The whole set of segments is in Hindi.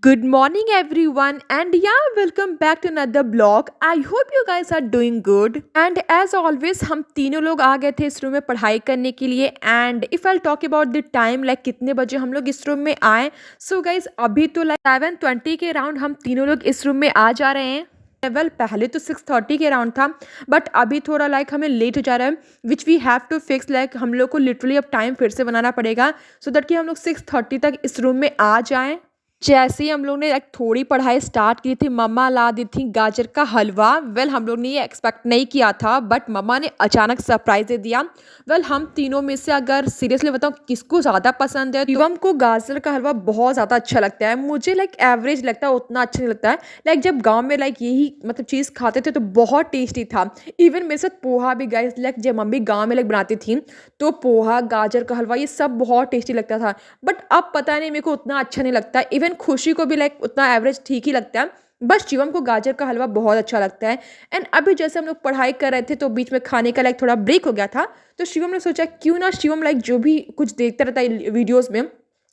Good morning, everyone, and yeah, welcome back to another blog. I hope you guys are doing good. And as always, हम तीनों लोग आ गए थे इस रूम में पढ़ाई करने के लिए. And if I talk about the time, like कितने बजे हम लोग इस रूम में आए. सो गाइज अभी तो लाइक 7:20 के राउंड हम तीनों लोग इस रूम में आ जा रहे हैं. वेल पहले तो 6:30 के राउंड था, बट अभी थोड़ा लाइक हमें लेट हो जा रहा है, which we have to fix. Like हम लोग को लिटरली अब टाइम फिर से बनाना पड़ेगा सो दैट कि हम लोग 6:30 तक इस रूम में आ जाएं. जैसे ही हम लोग ने एक थोड़ी पढ़ाई स्टार्ट की थी, मम्मा ला दी थी गाजर का हलवा. वेल हम लोग ने ये एक्सपेक्ट नहीं किया था, बट मम्मा ने अचानक सरप्राइज दे दिया. वेल हम तीनों में से अगर सीरियसली बताऊं किसको ज़्यादा पसंद है, शिवम को गाजर का हलवा बहुत ज़्यादा अच्छा लगता है. मुझे लाइक एवरेज लगता है, उतना अच्छा नहीं लगता है. लाइक जब गाँव में लाइक यही मतलब चीज़ खाते थे तो बहुत टेस्टी था. इवन मेरे साथ पोहा भी गाइस, लाइक जब मम्मी गाँव में लाइक बनाती थी तो पोहा गाजर का हलवा ये सब बहुत टेस्टी लगता था. बट अब पता नहीं मेरे को उतना अच्छा नहीं लगता. इवन खुशी को भी लाइक उतना एवरेज ठीक ही लगता है. बस शिवम को गाजर का हलवा बहुत अच्छा लगता है. एंड अभी जैसे हम लोग पढ़ाई कर रहे थे तो बीच में खाने का लाइक थोड़ा ब्रेक हो गया था, तो शिवम ने सोचा क्यों ना शिवम लाइक जो भी कुछ देखता रहता है वीडियोज़ में,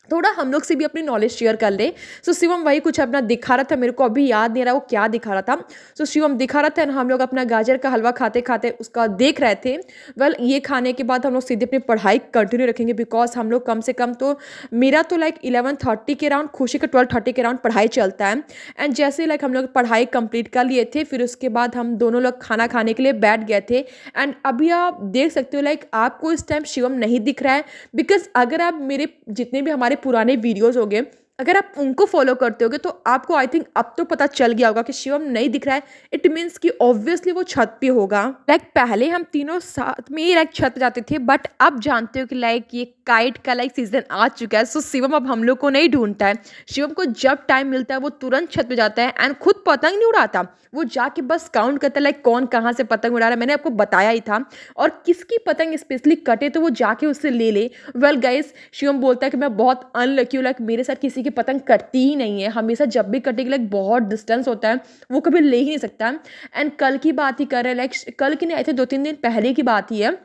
थोड़ा हम लोग से भी अपनी नॉलेज शेयर कर ले. सो शिवम वही कुछ अपना दिखा रहा था, मेरे को अभी याद नहीं रहा वो क्या दिखा रहा था. सो शिवम दिखा रहा था and हम लोग अपना गाजर का हलवा खाते खाते उसका देख रहे थे. वेल ये खाने के बाद हम लोग सीधे अपनी पढ़ाई कंटिन्यू रखेंगे, बिकॉज हम लोग कम से कम तो मेरा तो लाइक 11:30 के राउंड, खुशी का 12:30 के राउंड पढ़ाई चलता है. एंड जैसे लाइक हम लोग पढ़ाई कंप्लीट कर लिए थे, फिर उसके बाद हम दोनों लोग खाना खाने के लिए बैठ गए थे. एंड अभी आप देख सकते हो लाइक आपको इस टाइम शिवम नहीं दिख रहा है, बिकॉज अगर आप मेरे जितने भी हमारे पुराने वीडियोस हो गए अगर आप उनको फॉलो करते होगे तो आपको आई थिंक अब तो पता चल गया होगा कि शिवम नहीं दिख रहा है. इट मीन्स कि ऑब्वियसली वो छत पे होगा. लाइक पहले हम तीनों साथ में ही लाइक छत पे जाते थे, बट अब जानते हो कि लाइक ये काइट का लाइक सीजन आ चुका है. सो शिवम अब हम लोग को नहीं ढूंढता है. शिवम को जब टाइम मिलता है वो तुरंत छत पे जाता है एंड खुद पतंग नहीं उड़ाता. वो जाके बस काउंट करता है लाइक कौन कहाँ से पतंग उड़ा रहा है. मैंने आपको बताया ही था. और किसकी पतंग स्पेशली कटे तो वो जाके उससे ले ले. वेल गाइस शिवम बोलता है कि मैं बहुत अनलकी हूँ, लाइक मेरे साथ किसी की पतंग कटती ही नहीं है. हमेशा जब भी कटेगी लाइक बहुत डिस्टेंस होता है, वो कभी ले ही नहीं सकता. एंड कल की बात ही कर रहे हैं, लाइक कल की नहीं, आई थिंक 2-3 दिन पहले की बात ही है.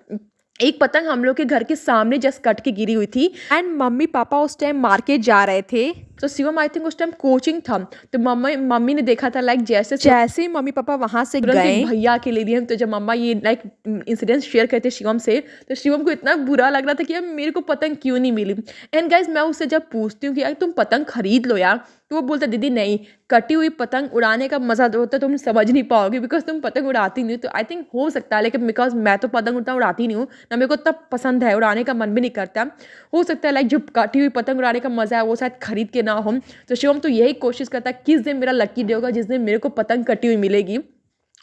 एक पतंग हम लोग के घर के सामने जस्ट कट के गिरी हुई थी एंड मम्मी पापा उस टाइम मार्केट जा रहे थे. तो शिवम आई थिंक उस टाइम कोचिंग था, तो मम्मी मम्मी ने देखा था लाइक जैसे जैसे ही मम्मी पापा वहां से गए भैया के ले लिए. तो जब मम्मा ये लाइक इंसिडेंट शेयर करते शिवम से, तो शिवम को इतना बुरा लग रहा था कि यार मेरे को पतंग क्यों नहीं मिली. एंड गाइज मैं उससे जब पूछती हूँ कि यार तुम पतंग खरीद लो यार, तो वो बोलता दीदी नहीं, कटी हुई पतंग उड़ाने का मजा जो होता है तुम समझ नहीं पाओगे, बिकॉज तुम पतंग उड़ाती नहीं हो. तो आई थिंक हो सकता है, लेकिन बिकॉज मैं तो पतंग उतना उड़ाती नहीं हूँ ना, मेरे को इतना पसंद है, उड़ाने का मन भी नहीं करता. हो सकता है लाइक जो कटी हुई पतंग उड़ाने का मजा है वो शायद खरीद के ना हो. तो शिवम तो यही कोशिश करता है किस दिन मेरा लकी डे होगा जिस दिन मेरे को पतंग कटी हुई मिलेगी.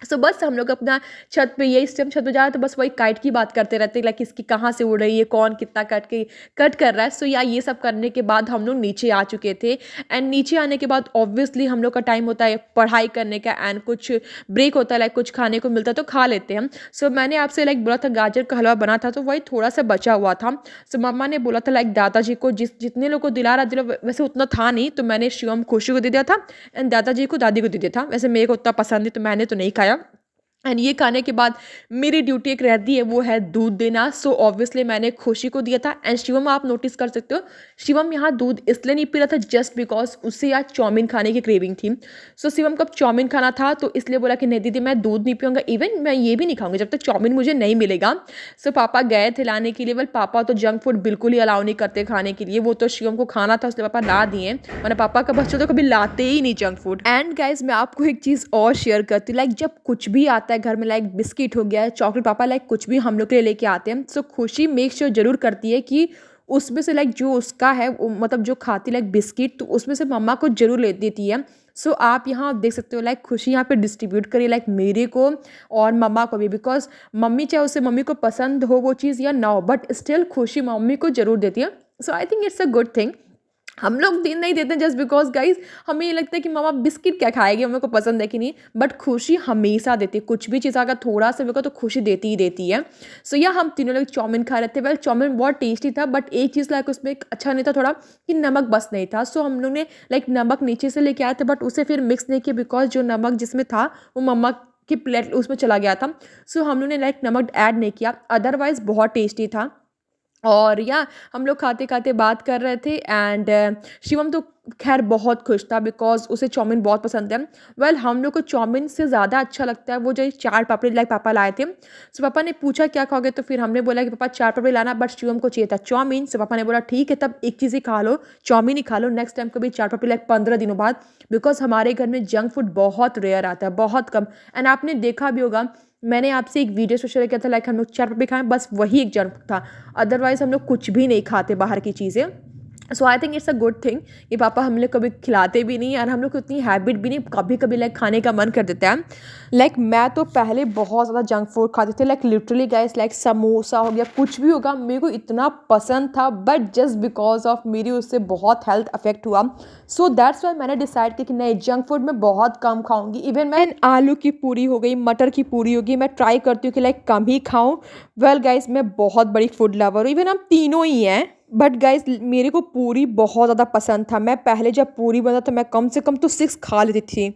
सो बस हम लोग अपना छत पे, ये इस टाइम छत पे जा रहे हैं तो बस वही काइट की बात करते रहते हैं, लाइक इसकी कहाँ से उड़ रही है, कौन कितना कट कर रहा है. सो या ये सब करने के बाद हम लोग नीचे आ चुके थे. एंड नीचे आने के बाद ऑब्वियसली हम लोग का टाइम होता है पढ़ाई करने का एंड कुछ ब्रेक होता है, लाइक कुछ खाने को मिलता है तो खा लेते हैं हम. सो मैंने आपसे लाइक बोला था गाजर का हलवा बना था, तो वही थोड़ा सा बचा हुआ था. सो मम्मा ने बोला था लाइक दादाजी को जितने लोग को दिला रहा दिला, वैसे उतना था नहीं, तो मैंने शिवम खुशी को दे दिया था एंड दादाजी को दादी को दे दिया था. वैसे मेरे को उतना पसंद नहीं तो मैंने तो नहीं खाया. एंड ये खाने के बाद मेरी ड्यूटी एक रहती है, वो है दूध देना. सो ऑब्वियसली मैंने खुशी को दिया था. एंड शिवम आप नोटिस कर सकते हो, शिवम यहाँ दूध इसलिए नहीं पी रहा था जस्ट बिकॉज उससे आज चाउमीन खाने की क्रेविंग थी. सो शिवम को अब चाउमीन खाना था तो इसलिए बोला कि नहीं दीदी मैं दूध नहीं पीऊँगा, इवन मैं ये भी नहीं खाऊंगा जब तक चाउमीन मुझे नहीं मिलेगा. सो पापा गए थे लाने के लिए. वेल पापा तो जंक फूड बिल्कुल ही अलाउ नहीं करते खाने के लिए, वो तो शिवम को खाना था उसने पापा ला दिए, वरना पापा का बच्चों तो कभी लाते ही नहीं जंक फूड. एंड गाइज मैं आपको एक चीज़ और शेयर करती हूँ, लाइक जब कुछ भी आता है घर में, लाइक बिस्किट हो गया, चॉकलेट, पापा लाइक कुछ भी हम लोग के लिए लेके आते हैं. सो खुशी मेक श्योर जरूर करती है कि उसमें से लाइक जो उसका है मतलब जो खाती लाइक बिस्किट, तो उसमें से मम्मा को जरूर ले देती है. सो आप यहाँ देख सकते हो लाइक खुशी यहाँ पे डिस्ट्रीब्यूट करिए लाइक मेरे को और मम्मा को भी, बिकॉज मम्मी चाहे उसे मम्मी को पसंद हो वो चीज़ या ना हो, बट स्टिल खुशी मम्मी को जरूर देती है. So I think it's a good thing. हम लोग दिन नहीं देते जस्ट बिकॉज गाइज हमें ये लगता है कि मामा बिस्किट क्या खाएगी, हमें को पसंद है कि नहीं, बट खुशी हमेशा देती है. कुछ भी चीज़ अगर थोड़ा सा मेरे को तो खुशी देती ही देती है. सो या हम तीनों लोग चाउमीन खा रहे थे. वेल चाउमीन बहुत टेस्टी था, बट एक चीज़ लाइक उसमें अच्छा नहीं था थोड़ा कि नमक बस नहीं था. सो हम लोग ने लाइक नमक नीचे से लेके आए थे, बट उसे फिर मिक्स नहीं किया बिकॉज जो नमक जिसमें था वो मम्मा की प्लेट उसमें चला गया था. सो हम लोग ने लाइक नमक ऐड नहीं किया, अदरवाइज बहुत टेस्टी था. और या हम लोग खाते-खाते बात कर रहे थे एंड शिवम तो ख़ैर बहुत खुश था बिकॉज़ उसे चाउमीन बहुत पसंद है। वेल हम लोग को चाउमीन से ज़्यादा अच्छा लगता है वो जो चाट पापड़ी लाइक पापा लाए थे। सो पापा ने पूछा क्या खाओगे? तो फिर हमने बोला कि पापा चाट पापड़ी लाना बट शिवम को चाहिए था चाउमीन। सो पापा ने बोला ठीक है तब एक चीज़ ही खा लो, चाउमीन ही खा लो नेक्स्ट टाइम कभी चाट पापड़ी लाइक 15 दिनों बाद बिकॉज़ हमारे घर में जंक फूड बहुत रेयर आता है, बहुत कम। एंड आपने देखा भी होगा मैंने आपसे एक वीडियो से शेयर किया था लाइक हम लोग चाट पापड़ी खाएँ बस वही एक जंक था। अदरवाइज़ हम लोग कुछ भी नहीं खाते बाहर की चीज़ें। So I think it's a good thing कि पापा हम लोग कभी खिलाते भी नहीं और हम लोग को उतनी हैबिट भी नहीं, कभी कभी लाइक खाने का मन कर देता है। लाइक मैं तो पहले बहुत ज़्यादा जंक फूड खाती थी like literally guys like samosa हो गया कुछ भी होगा मेरे को इतना पसंद था बट जस्ट बिकॉज ऑफ मेरी उससे बहुत हेल्थ अफेक्ट हुआ। सो दैट्स वाई मैंने डिसाइड किया कि नहीं जंक फूड मैं बहुत कम खाऊंगी। इवन मैं आलू की पूरी हो गई, मटर की पूरी होगी, मैं ट्राई करती हूँ कि लाइक कम ही खाऊं। वेल गाइस मैं बहुत बड़ी फूड लवर हूँ, इवन हम तीनों ही हैं। बट गाइस मेरे को पूरी बहुत ज़्यादा पसंद था। मैं पहले जब पूरी बना तो मैं कम से कम तो 6 खा लेती थी।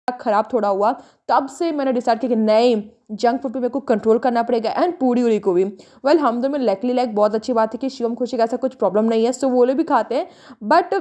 खराब थोड़ा हुआ तब से मैंने डिसाइड किया कि नहीं जंक फूड पे मेरे को कंट्रोल करना पड़ेगा एंड पूरी उरी को भी। वेल हम दोनों में लकली लाइक बहुत अच्छी बात है कि शिवम खुशी का ऐसा कुछ प्रॉब्लम नहीं है सो वो लोग भी खाते हैं बट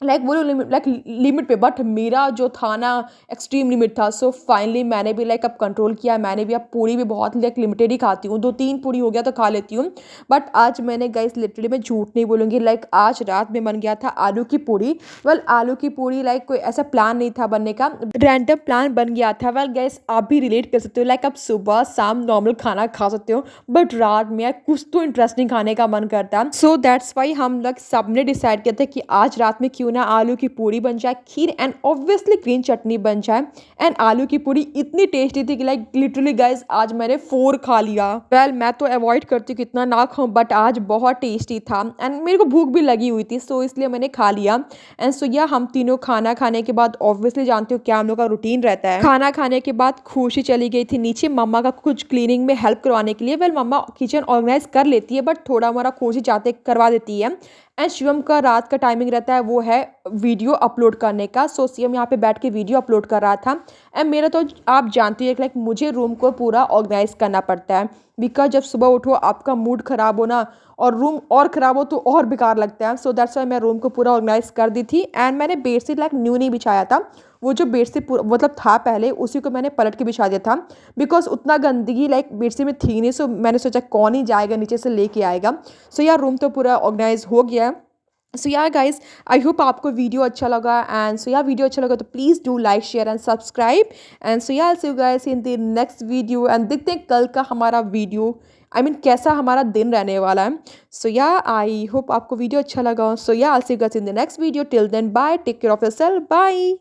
लाइक वो लोग लाइक लिमिट पे। बट मेरा जो था ना एक्सट्रीम लिमिट था। सो फाइनली मैंने भी लाइक अब कंट्रोल किया। मैंने भी अब पूरी भी बहुत लाइक लिमिटेड ही खाती हूँ, 2-3 पूरी हो गया तो खा लेती हूँ। बट आज मैंने गाइस लिटरली मैं झूठ नहीं बोलूँगी लाइक आज रात में बन गया था आलू की पूरी। वेल आलू की पूरी लाइक कोई ऐसा प्लान नहीं था बनने का, रैंडम प्लान बन गया था। वेल गाइस आप भी रिलेट कर सकते हो लाइक आप सुबह शाम नॉर्मल खाना खा सकते हो बट रात में यार कुछ तो इंटरेस्टिंग खाने का मन करता है। सो दैट्स वाई हम लोग सबने डिसाइड किया था कि आज रात में क्यों ना आलू की पूरी बन जाए, खीर एंड ऑब्वियसली ग्रीन चटनी बन जाए। एंड आलू की पूरी इतनी टेस्टी थी कि लाइक लिटरली गाइस आज मैंने 4 खा लिया। वेल मैं तो अवॉइड करती हूँ कि इतना ना खाऊं बट आज बहुत टेस्टी था एंड मेरे को भूख भी लगी हुई थी सो इसलिए मैंने खा लिया। एंड सो या हम तीनों खाना खाने के बाद ऑब्वियसली जानते हो क्या हम लोग का रूटीन रहता है। खाना खाने के बाद खुशी चली गई थी नीचे मम्मा का कुछ क्लीनिंग में हेल्प करवाने के लिए। वेल मम्मा किचन ऑर्गेनाइज कर लेती है बट थोड़ा मोड़ा खुशी चाहते करवा देती है। एंड शिवम का रात का टाइमिंग रहता है वो है वीडियो अपलोड करने का। सो शिवम यहाँ पे बैठ के वीडियो अपलोड कर रहा था एंड मेरा तो आप जानती है लाइक मुझे रूम को पूरा ऑर्गेनाइज करना पड़ता है बिकॉज जब सुबह उठो आपका मूड ख़राब हो ना और रूम और ख़राब हो तो और बेकार लगता है। सो दैट्स वाई मैं रूम को पूरा ऑर्गेनाइज कर दी थी एंड मैंने बेडशीट लाइक न्यू नहीं बिछाया था। वो जो बेडशीट पूरा मतलब था पहले उसी को मैंने पलट के बिछा दिया था बिकॉज उतना गंदगी लाइक बेडशीट में थी नहीं। सो मैंने सोचा कौन ही जाएगा नीचे से लेके आएगा। सो यार रूम तो पूरा ऑर्गेनाइज हो गया है। सो यार गाइज आई होप आपको वीडियो अच्छा लगा एंड सो यार वीडियो अच्छा लगा तो please do like share and subscribe and so यार see you guys in the next video and देखते हैं कल का हमारा वीडियो आई मीन कैसा हमारा दिन रहने वाला है। सो यार आई होप आपको वीडियो अच्छा लगा। सो यार I see you guys in the next video till then bye take care of yourself bye.